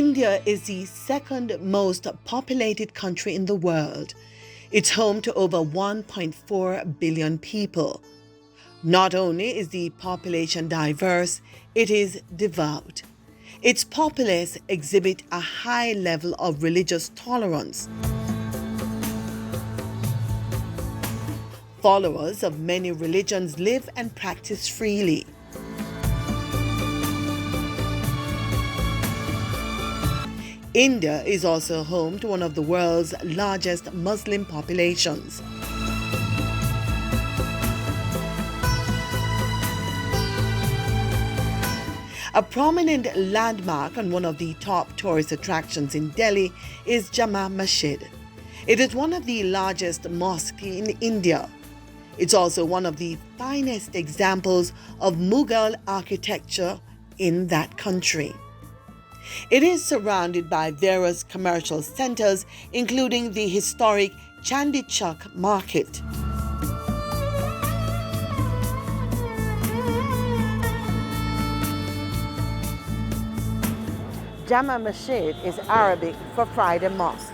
India is the second most populated country in the world. It's home to over 1.4 billion people. Not only is the population diverse, it is devout. Its populace exhibit a high level of religious tolerance. Followers of many religions live and practice freely. India is also home to one of the world's largest Muslim populations. A prominent landmark and one of the top tourist attractions in Delhi is Jama Masjid. It is one of the largest mosques in India. It's also one of the finest examples of Mughal architecture in that country. It is surrounded by various commercial centers, including the historic Chandni Chowk market. Jama Masjid is Arabic for Friday mosque.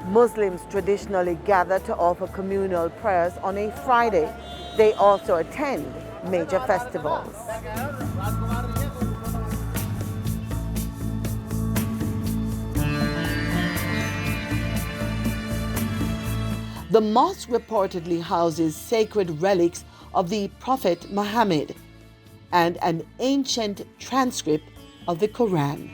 Muslims traditionally gather to offer communal prayers on a Friday. They also attend major festivals. The mosque reportedly houses sacred relics of the Prophet Muhammad and an ancient transcript of the Quran.